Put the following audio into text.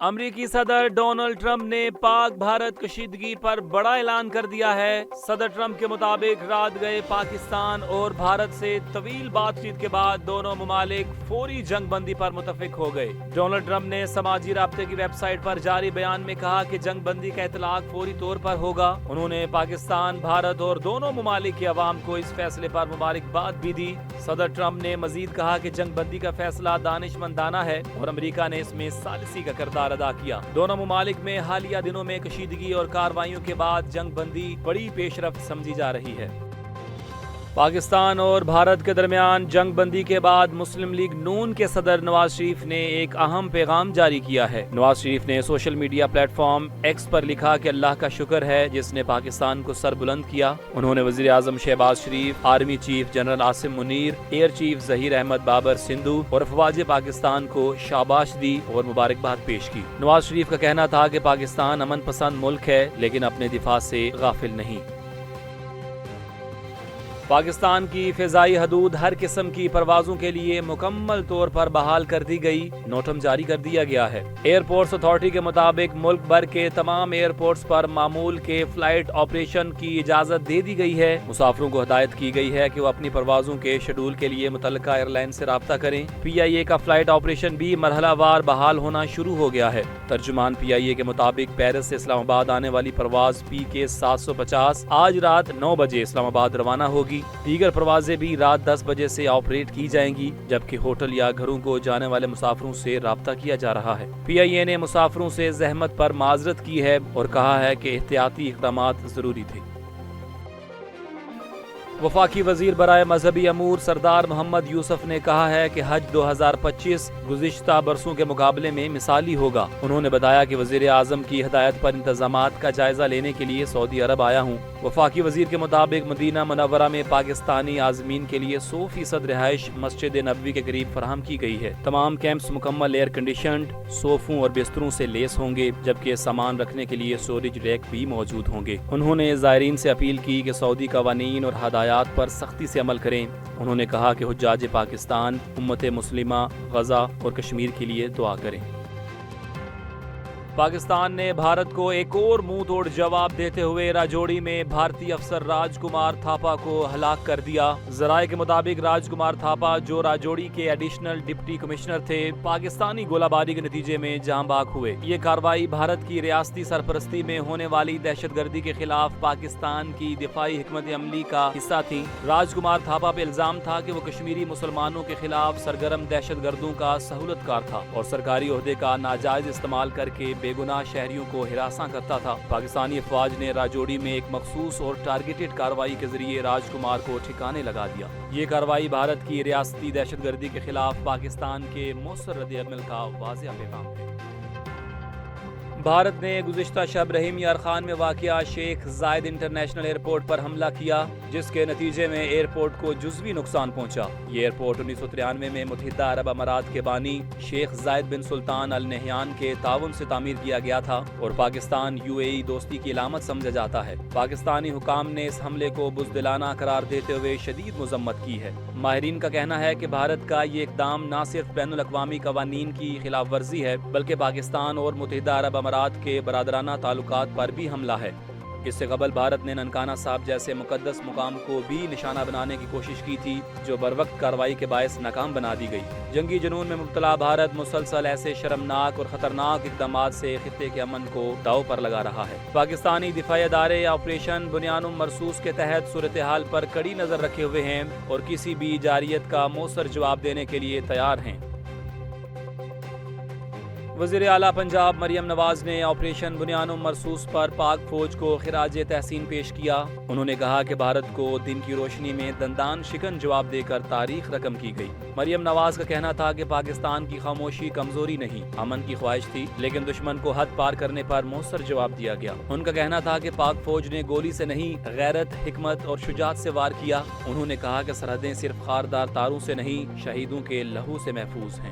امریکی صدر Donald Trump نے پاک بھارت کشیدگی پر بڑا اعلان کر دیا ہے۔ صدر ٹرمپ کے مطابق رات گئے پاکستان اور بھارت سے طویل بات چیت کے بعد دونوں ممالک فوری جنگ بندی پر متفق ہو گئے۔ ڈونلڈ ٹرمپ نے سماجی رابطے کی ویب سائٹ پر جاری بیان میں کہا کہ جنگ بندی کا اطلاق فوری طور پر ہوگا۔ انہوں نے پاکستان، بھارت اور دونوں ممالک کے عوام کو اس فیصلے پر مبارکباد بھی دی۔ صدر ٹرمپ نے مزید کہا کہ جنگ بندی کا فیصلہ دانشمندانہ ہے اور امریکہ نے اس میں ثالثی کا کردار ادا کیا۔ دونوں ممالک میں حالیہ دنوں میں کشیدگی اور کارروائیوں کے بعد جنگ بندی بڑی پیش رفت سمجھی جا رہی ہے۔ پاکستان اور بھارت کے درمیان جنگ بندی کے بعد مسلم لیگ نون کے صدر نواز شریف نے ایک اہم پیغام جاری کیا ہے۔ نواز شریف نے social media platform X پر لکھا کہ اللہ کا شکر ہے جس نے پاکستان کو سر بلند کیا۔ انہوں نے وزیر اعظم Shehbaz Sharif, army chief general Asim Munir, air chief Zaheer Ahmed Babar Sandhu اور افواج پاکستان کو شاباش دی اور مبارکباد پیش کی۔ نواز شریف کا کہنا تھا کہ پاکستان امن پسند ملک ہے لیکن اپنے دفاع سے غافل نہیں۔ پاکستان کی فضائی حدود ہر قسم کی پروازوں کے لیے مکمل طور پر بحال کر دی گئی، نوٹم جاری کر دیا گیا ہے۔ ایئرپورٹس اتھارٹی کے مطابق ملک بھر کے تمام ایئرپورٹس پر معمول کے فلائٹ آپریشن کی اجازت دے دی گئی ہے۔ مسافروں کو ہدایت کی گئی ہے کہ وہ اپنی پروازوں کے شیڈول کے لیے متعلقہ ایئر لائن سے رابطہ کریں۔ PIA کا فلائٹ آپریشن بھی مرحلہ وار بحال ہونا شروع ہو گیا ہے۔ ترجمان PIA کے مطابق پیرس سے اسلام آباد آنے والی پرواز PK 750 آج رات 9 بجے اسلام آباد روانہ ہوگی۔ دیگر پروازیں بھی رات 10 بجے سے آپریٹ کی جائیں گی، جبکہ ہوٹل یا گھروں کو جانے والے مسافروں سے رابطہ کیا جا رہا ہے۔ PIA نے مسافروں سے زحمت پر معذرت کی ہے اور کہا ہے کہ احتیاطی اقدامات ضروری تھے۔ وفاقی وزیر برائے مذہبی امور سردار محمد یوسف نے کہا ہے کہ حج 2025 گزشتہ برسوں کے مقابلے میں مثالی ہوگا۔ انہوں نے بتایا کہ وزیر اعظم کی ہدایت پر انتظامات کا جائزہ لینے کے لیے سعودی عرب آیا ہوں۔ وفاقی وزیر کے مطابق مدینہ منورہ میں پاکستانی عازمین کے لیے 100% رہائش مسجد نبوی کے قریب فراہم کی گئی ہے۔ تمام کیمپس مکمل ایئر کنڈیشنڈ، صوفوں اور بستروں سے لیس ہوں گے، جبکہ سامان رکھنے کے لیے اسٹوریج ریک بھی موجود ہوں گے۔ انہوں نے زائرین سے اپیل کی کہ سعودی قوانین اور ہدایات پر سختی سے عمل کریں۔ انہوں نے کہا کہ حجاج پاکستان، امت مسلمہ، غزہ اور کشمیر کے لیے دعا کریں۔ پاکستان نے بھارت کو ایک اور منہ توڑ جواب دیتے ہوئے راجوڑی میں بھارتی افسر راج کمار تھاپا کو ہلاک کر دیا۔ ذرائع کے مطابق راج کمار تھاپا، جو راجوڑی کے ایڈیشنل ڈپٹی کمشنر تھے، پاکستانی گولہ باری کے نتیجے میں جاں بحق ہوئے۔ یہ کارروائی بھارت کی ریاستی سرپرستی میں ہونے والی دہشت گردی کے خلاف پاکستان کی دفاعی حکمت عملی کا حصہ تھی۔ راج کمار تھاپا پہ الزام تھا کہ وہ کشمیری مسلمانوں کے خلاف سرگرم دہشت گردوں کا سہولت کار تھا اور سرکاری عہدے کا ناجائز استعمال کر کے بے گناہ شہریوں کو ہراساں کرتا تھا۔ پاکستانی افواج نے راجوڑی میں ایک مخصوص اور ٹارگیٹڈ کارروائی کے ذریعے راج کمار کو ٹھکانے لگا دیا۔ یہ کارروائی بھارت کی ریاستی دہشت گردی کے خلاف پاکستان کے مؤثر رد عمل کا واضح پیغام ہے۔ بھارت نے گزشتہ شب رحیم یار خان میں واقع شیخ زاید انٹرنیشنل ایئرپورٹ پر حملہ کیا، جس کے نتیجے میں ایئرپورٹ کو جزوی نقصان پہنچا۔ یہ ایئرپورٹ 1993 میں متحدہ عرب امارات کے بانی شیخ زاید بن سلطان ال نہیان کے تعاون سے تعمیر کیا گیا تھا اور پاکستان UAE دوستی کی علامت سمجھا جاتا ہے۔ پاکستانی حکام نے اس حملے کو بزدلانہ قرار دیتے ہوئے شدید مذمت کی ہے۔ ماہرین کا کہنا ہے کہ بھارت کا یہ اقدام نہ صرف بین الاقوامی قوانین کی خلاف ورزی ہے بلکہ پاکستان اور متحدہ عرب امارات کے برادرانہ تعلقات پر بھی حملہ ہے۔ اس سے قبل بھارت نے ننکانہ صاحب جیسے مقدس مقام کو بھی نشانہ بنانے کی کوشش کی تھی، جو بروقت کارروائی کے باعث ناکام بنا دی گئی۔ جنگی جنون میں مبتلا بھارت مسلسل ایسے شرمناک اور خطرناک اقدامات سے خطے کے امن کو داؤ پر لگا رہا ہے۔ پاکستانی دفاعی ادارے آپریشن بنیان مرصوص کے تحت صورتحال پر کڑی نظر رکھے ہوئے ہیں اور کسی بھی جارحیت کا مؤثر جواب دینے کے لیے تیار ہیں۔ وزیر اعلیٰ پنجاب مریم نواز نے آپریشن بنیان مرصوص پر پاک فوج کو خراج تحسین پیش کیا۔ انہوں نے کہا کہ بھارت کو دن کی روشنی میں دندان شکن جواب دے کر تاریخ رقم کی گئی۔ مریم نواز کا کہنا تھا کہ پاکستان کی خاموشی کمزوری نہیں، امن کی خواہش تھی، لیکن دشمن کو حد پار کرنے پر مؤثر جواب دیا گیا۔ ان کا کہنا تھا کہ پاک فوج نے گولی سے نہیں، غیرت، حکمت اور شجاعت سے وار کیا۔ انہوں نے کہا کہ سرحدیں صرف خاردار تاروں سے نہیں، شہیدوں کے لہو سے محفوظ ہیں۔